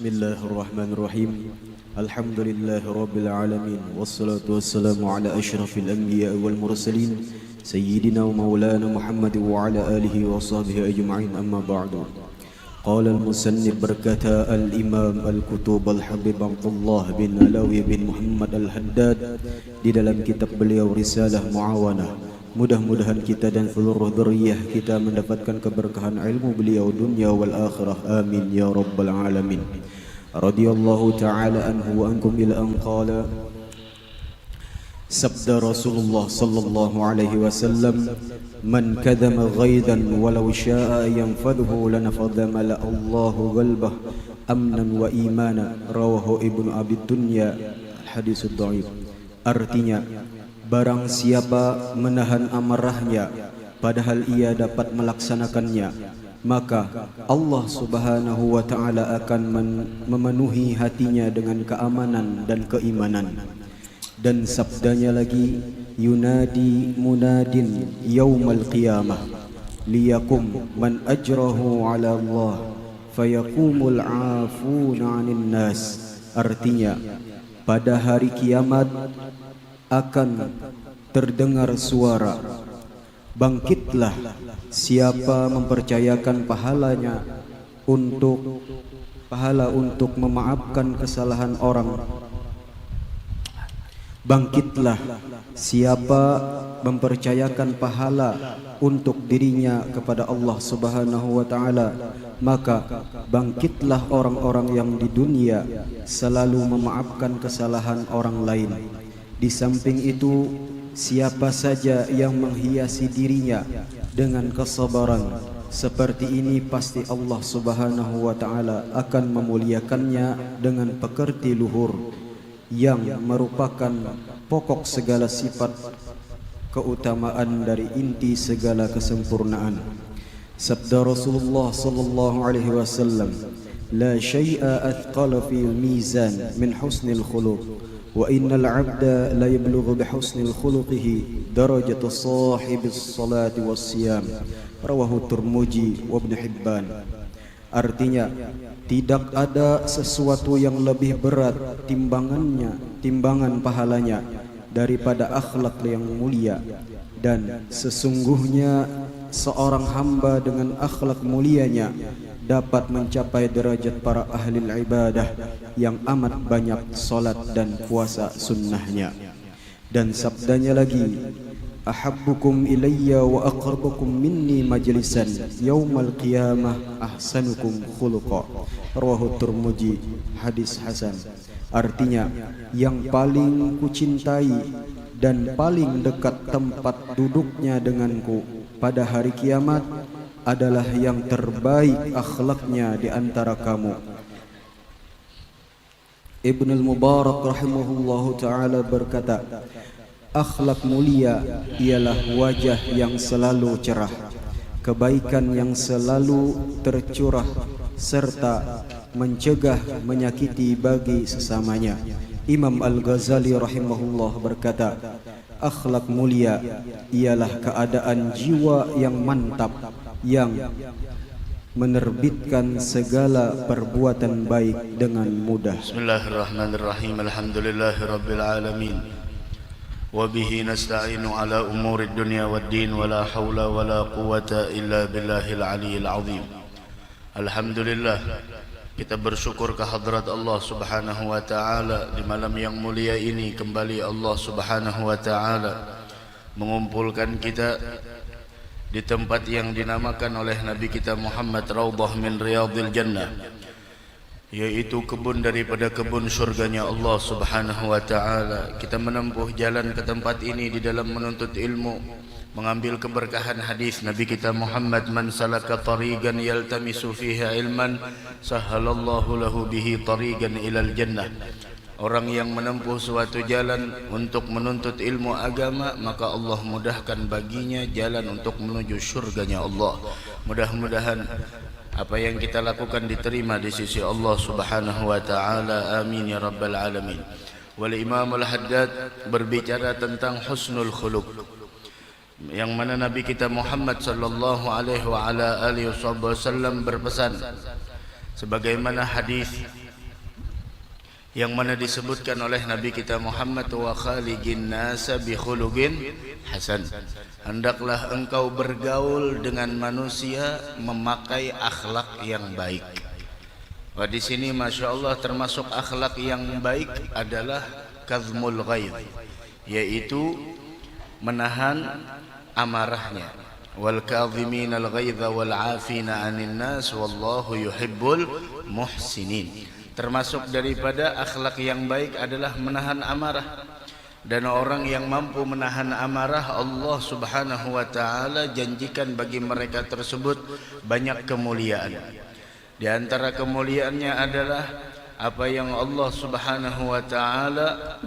Bismillahirrahmanirrahim. Alhamdulillahi rabbil alamin. Wassalatu wassalamu ala asyrafil anbiya wal mursalin sayyidina wa maulana Muhammad wa ala alihi wa sahbihi ajma'in. Amma ba'du. Qala al-musannif berkata al-imam al-kutub al-habib Abdullah bin Alawi bin Muhammad al-Haddad di dalam kitab beliau Risalah Muawanah. Mudah-mudahan kita dan seluruh dzurriyyah kita mendapatkan keberkahan ilmu beliau dunia wal akhirah. Amin ya rabbal alamin. Radhiyallahu ta'ala anhu wa ankum ila an qala sabda Rasulullah sallallahu alaihi wasallam, man kadhama ghaidan walau syaa yanfadhu lanafadha mala Allahu qalbah amnan wa imana. Rawahu Ibnu Abi Dunya. Hadis dhaif. Artinya, barang siapa menahan amarahnya padahal ia dapat melaksanakannya, maka Allah Subhanahu wa taala akan memenuhi hatinya dengan keamanan dan keimanan. Dan sabdanya lagi, yunadi munadin yaumal qiyamah liyakum man ajrahu ala Allah fayaqumul afuna 'anil nas. Artinya, pada hari kiamat akan terdengar suara, bangkitlah siapa mempercayakan pahala untuk memaafkan kesalahan orang. Bangkitlah siapa mempercayakan pahala untuk dirinya kepada Allah Subhanahu wa taala, maka bangkitlah orang-orang yang di dunia selalu memaafkan kesalahan orang lain. Di samping itu, siapa saja yang menghiasi dirinya dengan kesabaran seperti ini, pasti Allah Subhanahu wa taala akan memuliakannya dengan pekerti luhur yang merupakan pokok segala sifat keutamaan dari inti segala kesempurnaan. Sabda Rasulullah sallallahu alaihi wasallam, la syai'a athqala fil mizan min husnil khuluq wa innal 'abda la yablughu bi husnil khuluqihi darajata sahibis salati was siyam. Rawahu Tirmidzi wa Ibnu Hibban. Artinya, tidak ada sesuatu yang lebih berat timbangan pahalanya daripada akhlak yang mulia, dan sesungguhnya seorang hamba dengan akhlak mulianya dapat mencapai derajat para ahli ibadah yang amat banyak salat dan puasa sunnahnya. Dan sabdanya lagi, ahabbukum ilayya wa aqrabukum minni majlisan yaumal qiyamah ahsanukum khuluqa. Rawahu Tirmidzi. Hadis hasan. Artinya, yang paling kucintai dan paling dekat tempat duduknya denganku pada hari kiamat adalah yang terbaik akhlaknya di antara kamu. Ibnu Mubarak rahimahullahu taala berkata, akhlak mulia ialah wajah yang selalu cerah, kebaikan yang selalu tercurah, serta mencegah menyakiti bagi sesamanya. Imam Al-Ghazali rahimahullah berkata, akhlak mulia ialah keadaan jiwa yang mantap, yang menerbitkan segala perbuatan baik dengan mudah. Bismillahirrahmanirrahim. Alhamdulillahirabbil alamin. Wa bihi nasta'inu ala umurid dunya waddin wa la haula wa la quwwata illa billahil aliyyil azim. Alhamdulillah, kita bersyukur kehadrat Allah Subhanahu wa taala di malam yang mulia ini. Kembali Allah Subhanahu wa taala mengumpulkan kita di tempat yang dinamakan oleh Nabi kita Muhammad Raudhah min Riyadhil Jannah, yaitu kebun daripada kebun surganya Allah Subhanahu wa taala. Kita menempuh jalan ke tempat ini di dalam menuntut ilmu, mengambil keberkahan hadis Nabi kita Muhammad, man salaka tariqan yaltamisu fiha ilman sahhalallahu lahu bihi tariqan ilal jannah. Orang yang menempuh suatu jalan untuk menuntut ilmu agama, maka Allah mudahkan baginya jalan untuk menuju surganya Allah. Mudah-mudahan apa yang kita lakukan diterima di sisi Allah Subhanahu wa taala. Amin ya rabbal alamin. Wal Imam Al-Haddad berbicara tentang husnul khuluq, yang mana Nabi kita Muhammad sallallahu alaihi wa ala alihi wasallam berpesan sebagaimana hadis yang mana disebutkan oleh Nabi kita Muhammad, wa khaliqin nasa bi khuluqin hasan. Hendaklah engkau bergaul dengan manusia memakai akhlak yang baik. Wah, di sini masya Allah termasuk akhlak yang baik adalah kazmul ghaidh, yaitu menahan amarahnya. Wal kadhiminal ghaidha wal 'afina 'anil nas wallahu yuhibbul muhsinin. Termasuk daripada akhlak yang baik adalah menahan amarah. Dan orang yang mampu menahan amarah, Allah Subhanahu wa taala janjikan bagi mereka tersebut banyak kemuliaan. Di antara kemuliaannya adalah apa yang Allah Subhanahu wa taala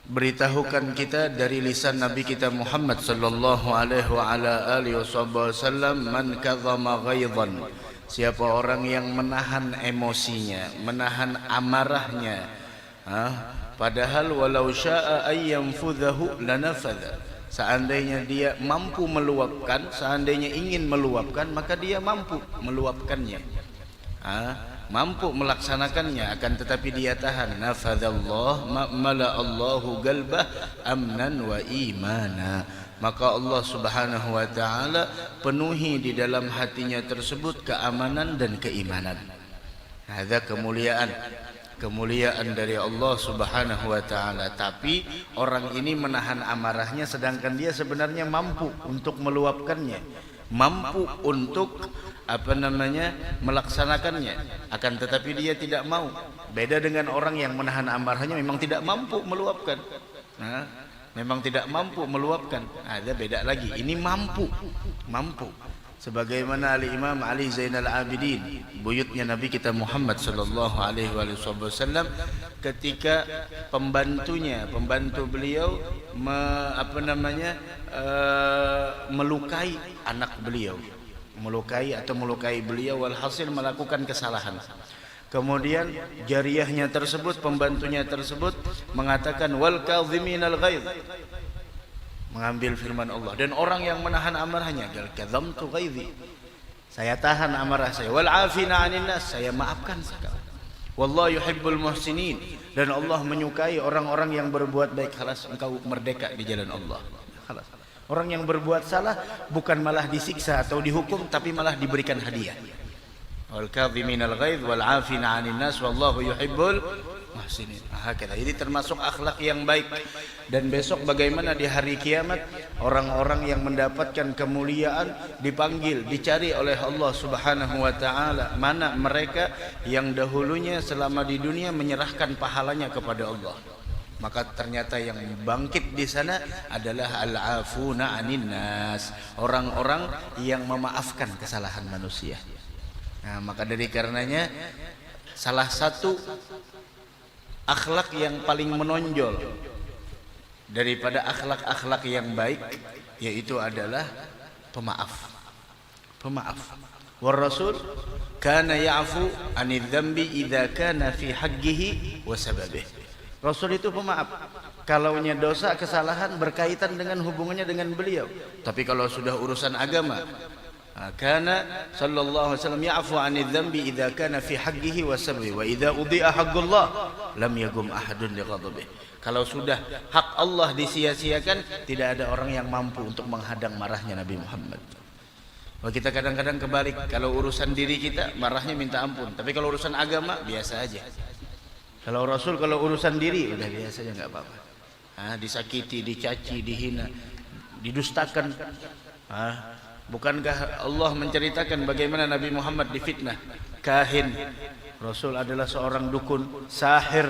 beritahukan kita dari lisan Nabi kita Muhammad sallallahu alaihi wa ala alihi wasallam, man kadzama ghaidhan, siapa orang yang menahan emosinya, menahan amarahnya, padahal walau syaa ayyamfudhahu lanafadha, seandainya dia mampu meluapkan, seandainya ingin meluapkan, maka dia mampu meluapkannya, mampu melaksanakannya, akan tetapi dia tahan. Nafadallah mala'allahu qalbah amnan wa imana, maka Allah Subhanahu wa taala penuhi di dalam hatinya tersebut keamanan dan keimanan. Ada kemuliaan dari Allah Subhanahu wa taala. Tapi orang ini menahan amarahnya sedangkan dia sebenarnya mampu untuk meluapkannya, mampu untuk melaksanakannya, akan tetapi dia tidak mau. Beda dengan orang yang menahan amarahnya memang tidak mampu meluapkan. Memang tidak mampu meluapkan. Ada beda lagi. Ini mampu. Sebagaimana Imam Ali Zainal Abidin, buyutnya Nabi kita Muhammad sallallahu alaihi wasallam, ketika pembantu beliau melukai anak beliau, melukai beliau, walhasil melakukan kesalahan. Kemudian jariyahnya tersebut, pembantunya tersebut mengatakan wal kadhiminal ghaidh, mengambil firman Allah, dan orang yang menahan amarahnya, kadzamtu ghaidhi, saya tahan amarah saya, wal afina 'anil nas, saya maafkan sekali, wallahu yuhibbul muhsinin, dan Allah menyukai orang-orang yang berbuat baik. Khalas, engkau merdeka di jalan Allah. Khalas. Orang yang berbuat salah bukan malah disiksa atau dihukum, tapi malah diberikan hadiah. Wal kadhiminal ghaidh wal 'afina 'anil nas wallahu yuhibbul muhsinin. Jadi termasuk akhlak yang baik. Dan besok bagaimana di hari kiamat orang-orang yang mendapatkan kemuliaan dipanggil, dicari oleh Allah Subhanahu wa taala, mana mereka yang dahulunya selama di dunia menyerahkan pahalanya kepada Allah. Maka ternyata yang bangkit di sana adalah al-afuna 'anin nas, orang-orang yang memaafkan kesalahan manusia. Maka dari karenanya salah satu akhlak yang paling menonjol daripada akhlak-akhlak yang baik yaitu adalah pemaaf. War Rasul kana ya'fu 'anil dzambi idza kana fi haqqihi wa sababihi. Rasul itu pemaaf kalaunya dosa, kesalahan berkaitan dengan hubungannya dengan beliau. Tapi kalau sudah urusan agama, kana sallallahu alaihi wasallam ya'fu 'anil dzambi idza kana fi haqqihi wa sababihi wa idza udhi'a haqqullah lam yagum ahadun li ghadabihi. Kalau sudah hak Allah disia-siakan, tidak ada orang yang mampu untuk menghadang marahnya Nabi Muhammad. Kita kadang-kadang kebalik, kalau urusan diri kita marahnya minta ampun, tapi kalau urusan agama biasa aja. Kalau Rasul kalau urusan diri udah biasa aja, nggak apa-apa. Disakiti, dicaci, dihina, didustakan. Bukankah Allah menceritakan bagaimana Nabi Muhammad difitnah? Kahin. Rasul adalah seorang dukun, sahir,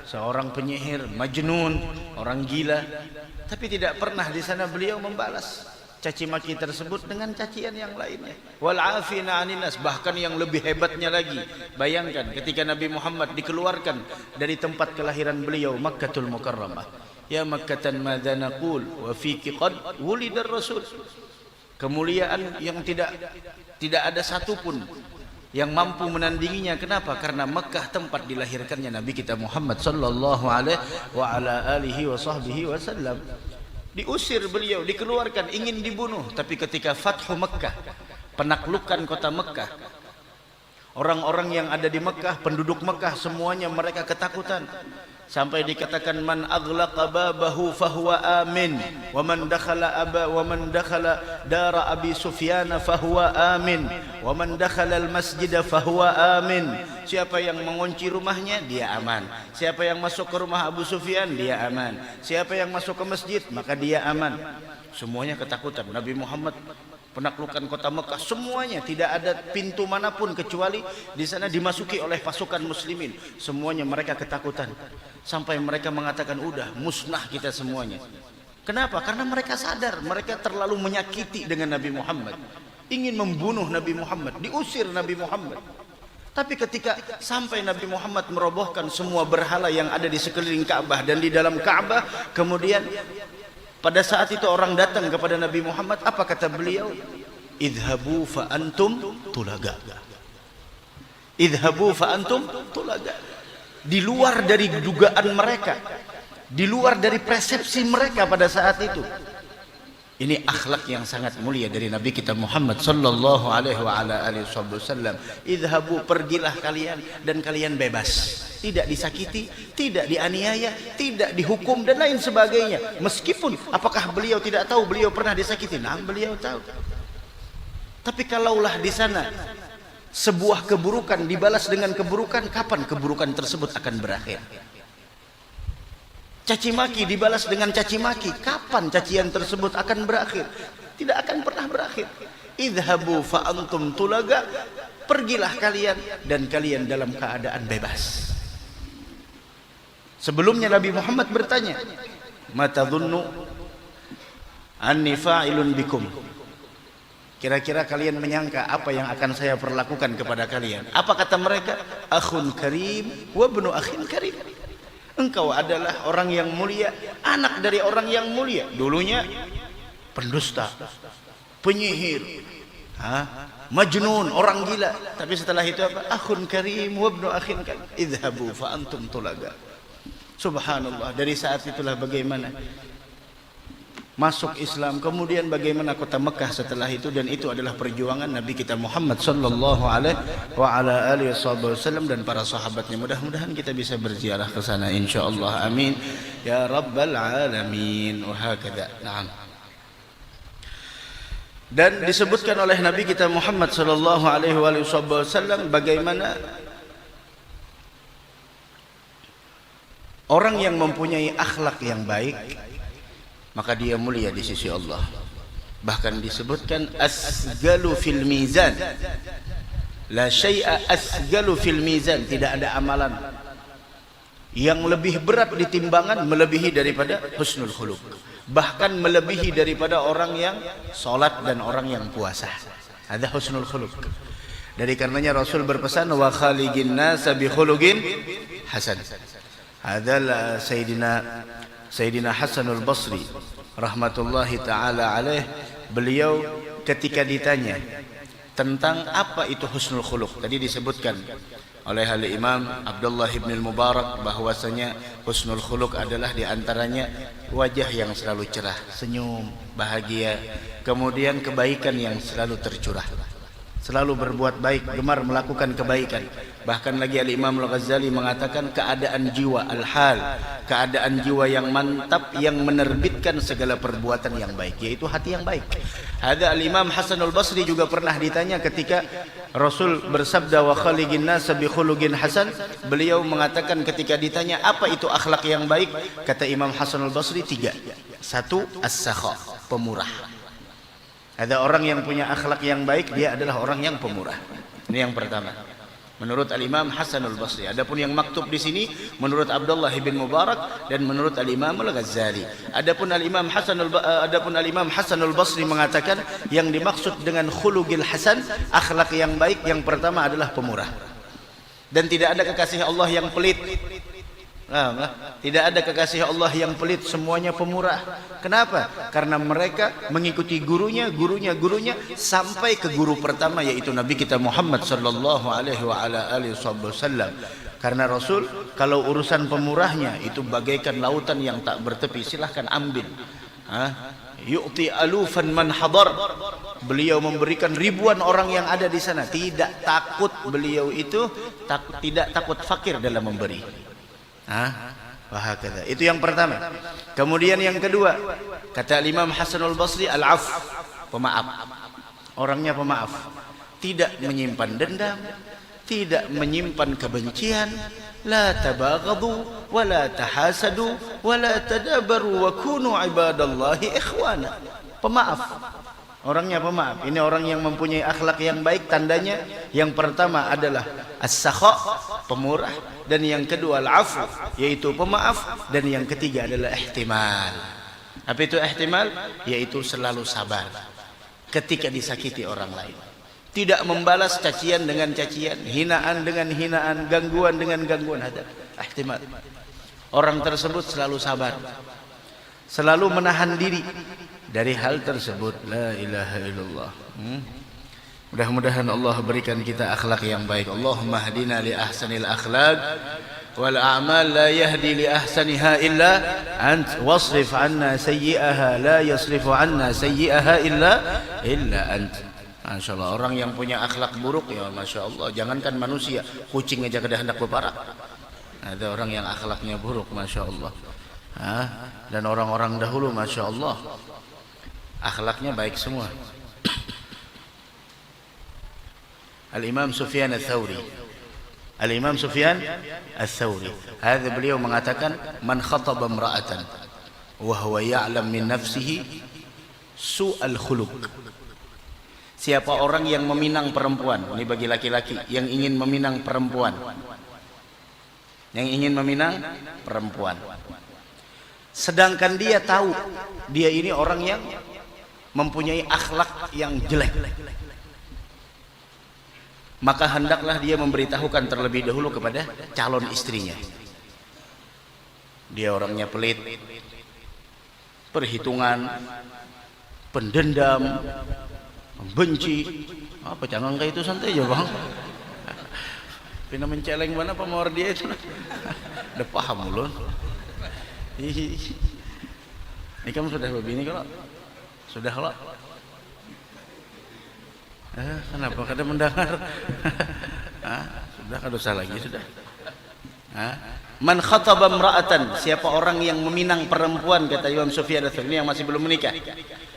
seorang penyihir, majnun, orang gila. Tapi tidak pernah di sana beliau membalas caci maki tersebut dengan cacian yang lainnya. Wal afina 'anil nas, bahkan yang lebih hebatnya lagi. Bayangkan ketika Nabi Muhammad dikeluarkan dari tempat kelahiran beliau, Makkatul Mukarramah. Ya Makkatan madza naqul wa fiki qad wulidar rasul. Kemuliaan yang tidak ada satupun yang mampu menandinginya. Kenapa? Karena Mekah tempat dilahirkannya Nabi kita Muhammad sallallahu alaihi wa ala alihi wa sahbihi wasallam. Diusir beliau, dikeluarkan, ingin dibunuh. Tapi ketika Fathu Mekah, penaklukan kota Mekah, Orang-orang yang ada di Mekah, penduduk Mekah semuanya mereka ketakutan. Sampai dikatakan man aghlaqa babahu fahuwa amin wa man dakhala dara Abi Sufyan fahuwa amin wa man dakhala al-masjid fahuwa amin. Siapa yang mengunci rumahnya dia aman. Siapa yang masuk ke rumah Abu Sufyan dia aman. Siapa yang masuk ke masjid maka dia aman. Semuanya ketakutan. Nabi Muhammad penaklukan kota Mekah semuanya, tidak ada pintu manapun kecuali di sana dimasuki oleh pasukan muslimin. Semuanya mereka ketakutan sampai mereka mengatakan udah musnah kita semuanya. Kenapa? Karena mereka sadar mereka terlalu menyakiti dengan Nabi Muhammad, ingin membunuh Nabi Muhammad, diusir Nabi Muhammad. Tapi ketika sampai Nabi Muhammad merobohkan semua berhala yang ada di sekeliling Ka'bah dan di dalam Ka'bah, kemudian pada saat itu orang datang kepada Nabi Muhammad, apa kata beliau? Idhabu fa antum tulaga. Idhabu fa antum tulaga. Di luar dari dugaan mereka, di luar dari persepsi mereka pada saat itu. Ini akhlak yang sangat mulia dari Nabi kita Muhammad sallallahu alaihi wasallam. Idhabu, pergilah kalian dan kalian bebas. Tidak disakiti, tidak dianiaya, tidak dihukum dan lain sebagainya. Meskipun apakah beliau tidak tahu beliau pernah disakiti? Nah, beliau tahu. Tapi kalaulah di sana sebuah keburukan dibalas dengan keburukan, kapan keburukan tersebut akan berakhir? Caci maki dibalas dengan caci maki, kapan cacian tersebut akan berakhir? Tidak akan pernah berakhir. Idhabu fa antum tulaga, pergilah kalian dan kalian dalam keadaan bebas. Sebelumnya Nabi Muhammad bertanya, "Mata dhunnu anni fa'ilun bikum?" Kira-kira kalian menyangka apa yang akan saya perlakukan kepada kalian? Apa kata mereka? Akhun karim wa ibnu akhin karim. Engkau adalah orang yang mulia, anak dari orang yang mulia. Dulunya pendusta, penyihir, majnun, orang gila. Tapi setelah itu apa? Akhun karim wa ibnu akhin karim. Idhabu fa antum tulaga. Subhanallah, dari saat itulah bagaimana masuk Islam, kemudian bagaimana kota Mekah setelah itu, dan itu adalah perjuangan Nabi kita Muhammad sallallahu alaihi wasallam dan para sahabatnya. Mudah-mudahan kita bisa berziarah ke sana insyaallah, amin ya rabbal alamin. Wa hakadha. Naam. Dan disebutkan oleh Nabi kita Muhammad sallallahu alaihi wasallam bagaimana orang yang mempunyai akhlak yang baik maka dia mulia di sisi Allah. Bahkan disebutkan asgalu fil mizan, la syai'a asgalu fil mizan, tidak ada amalan yang lebih berat di timbangan melebihi daripada husnul khuluq, bahkan melebihi daripada orang yang salat dan orang yang puasa. Ada husnul khuluq. Dari karenanya Rasul berpesan, wa khaliqin nasa bi khuluqin hasan. Adalah Sayyidina Hasanul Basri rahmatullahi ta'ala alaih. Beliau ketika ditanya tentang apa itu husnul khuluq, tadi disebutkan oleh Al-Imam Abdullah ibn al-Mubarak bahwasanya husnul khuluq adalah diantaranya wajah yang selalu cerah, senyum, bahagia, kemudian kebaikan yang selalu tercurah, selalu berbuat baik, gemar melakukan kebaikan. Bahkan lagi Al-Imam Al-Ghazali mengatakan keadaan jiwa al-hal, keadaan jiwa yang mantap yang menerbitkan segala perbuatan yang baik, yaitu hati yang baik. Ada Al-Imam Hasanul Basri juga pernah ditanya ketika Rasul bersabda wa khaliqin nas bi khuluqin hasan, beliau mengatakan ketika ditanya apa itu akhlak yang baik, kata Imam Hasanul Basri 3. 1, as-sakha, pemurah. Ada orang yang punya akhlak yang baik, dia adalah orang yang pemurah. Ini yang pertama menurut Al-Imam Hasanul Basri. Adapun yang maktub di sini menurut Abdullah bin Mubarak dan menurut Al-Imam Al-Ghazali. Adapun Al-Imam Hasanul Basri mengatakan yang dimaksud dengan khuluqil hasan, akhlak yang baik, yang pertama adalah pemurah. Dan tidak ada kekasih Allah yang pelit. Tidak ada kekasih Allah yang pelit, semuanya pemurah. Kenapa? Karena mereka mengikuti gurunya sampai ke guru pertama, yaitu Nabi kita Muhammad sallallahu alaihi wasallam. Karena Rasul kalau urusan pemurahnya itu bagaikan lautan yang tak bertepi, silahkan ambil. yu'ti alufan man hadar. Beliau memberikan ribuan orang yang ada di sana. Tidak takut beliau itu, tidak takut fakir dalam memberi. Wahakadha. Itu yang pertama. Kemudian yang kedua, kata Imam Hasanul Basri, al-'af, pemaaf. Orangnya pemaaf. Tidak menyimpan dendam, tidak menyimpan kebencian. La tabaghadu wa la tahasadu wa la tadabaru wa kunu ibadallahi ikhwana. Pemaaf. Orangnya pemaaf. Ini orang yang mempunyai akhlak yang baik. Tandanya yang pertama adalah as-sakha, pemurah, dan yang kedua al-'afu, yaitu pemaaf, dan yang ketiga adalah ihtimal. Apa itu ihtimal? Yaitu selalu sabar ketika disakiti orang lain. Tidak membalas cacian dengan cacian, hinaan dengan hinaan, gangguan dengan gangguan. Ada ihtimal. Orang tersebut selalu sabar, selalu menahan diri dari hal tersebut. La ilaha illallah. Mudah-mudahan Allah berikan kita akhlak yang baik. Allahumma hadina li ahsanil akhlaq wal a'mal la yahdi li ahsaniha illa ant wasrif 'anna sayyi'aha la yasrifu 'anna sayyi'aha illa ant. Masya Allah, orang yang punya akhlak buruk, ya Masya Allah, jangankan manusia, kucing aja kada hendak berparak. Ada orang yang akhlaknya buruk, Masya Allah. Dan orang-orang dahulu, Masya Allah, akhlaknya baik semua. Al-Imam Sufyan Ats-Tsauri, Al-Imam Sufyan Ats-Tsauri, hadza beliau mengatakan, man khataba imra'atan wa huwa ya'lam min nafsihi su'al khuluq. Siapa orang yang meminang perempuan, ini bagi laki-laki yang ingin meminang perempuan, sedangkan dia tahu dia ini orang yang mempunyai akhlak yang jelek, maka hendaklah dia memberitahukan terlebih dahulu kepada calon istrinya. Dia orangnya pelit, perhitungan, pendendam, benci, apa jangan kayak itu, santai aja bang. Pina menceleng mana pamor dia itu. Udah paham ulun. Ini kamu sudah begini kalau? Sudah kalau? Kenapa kada mendengar? Sudah kada usah lagi sudah. Man khataba imra'atan, siapa orang yang meminang perempuan, kata Imam Sufyan Ats-Tsauri, yang masih belum menikah,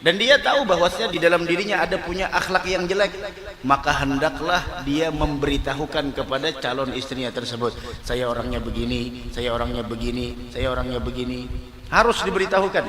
dan dia tahu bahwasanya di dalam dirinya ada punya akhlak yang jelek, maka hendaklah dia memberitahukan kepada calon istrinya tersebut, saya orangnya begini, saya orangnya begini, saya orangnya begini. Harus diberitahukan.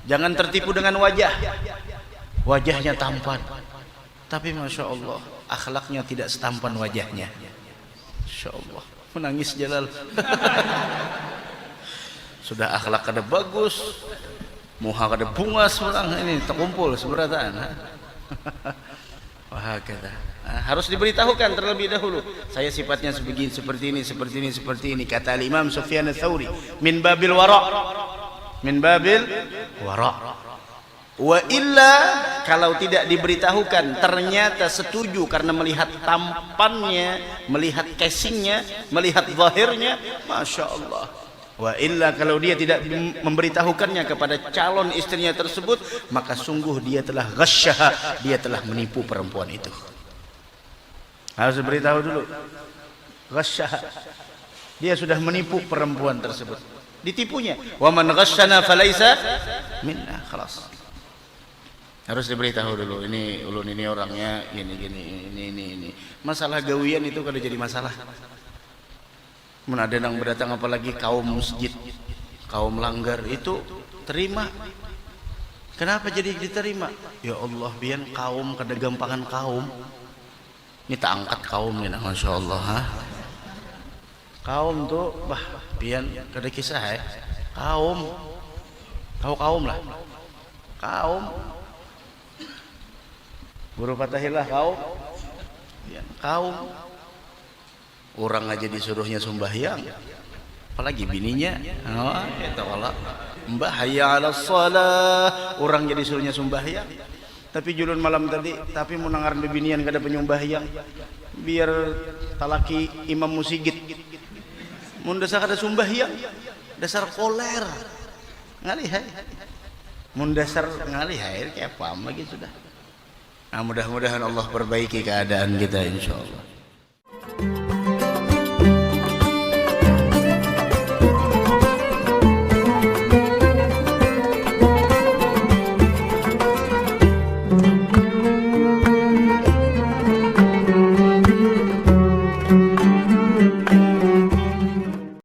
Jangan tertipu dengan wajahnya tampan, tapi Masya Allah akhlaknya tidak setampan wajahnya. Masya Allah, menangis Jalal. Sudah akhlak kada bagus, muha kada bunga seorang ini terkumpul seberataan. Wah kata, harus diberitahukan terlebih dahulu. Saya sifatnya sebegini, seperti ini, seperti ini, seperti ini. Kata Imam Sufyan Ats-Tsauri, min babil wara, min babil wara. Wa illa, kalau tidak diberitahukan ternyata setuju karena melihat tampannya, melihat casingnya, melihat zahirnya, Masya Allah. Wa illa, kalau dia tidak memberitahukannya kepada calon istrinya tersebut, maka sungguh dia telah ghasyaha, dia telah menipu perempuan itu. Harus beritahu dulu. Ghasyaha, dia sudah menipu perempuan tersebut, ditipunya. Wa man ghasyana falaisa minna, khalas. Harus diberitahu dulu, ini ulun ini orangnya ini. Masalah gawian itu kada jadi masalah. Ada yang berdatang, apalagi kaum masjid, kaum langgar, itu terima. Kenapa jadi diterima? Ya Allah, biar kaum kada gampangan kaum. Ini tak angkat kaum ni, Masya Allah. Kaum tuh, biar kada kisah kaum, tahu kaum lah, kaum. Guru Fatahilah kaum, kaum. Orang aja disuruhnya sembahyang, apalagi bininya. Mbah hayya 'alas shalah, orang jadi disuruhnya sembahyang. Tapi julun malam tadi, tapi menangaran bebinian kada penyembahyang, biar talaki imam musigit. Mun dasar kada sembahyang, dasar koler. ngalihai mundasar ngalihai kayak apa lagi sudah. Nah, mudah-mudahan Allah perbaiki keadaan kita insyaallah.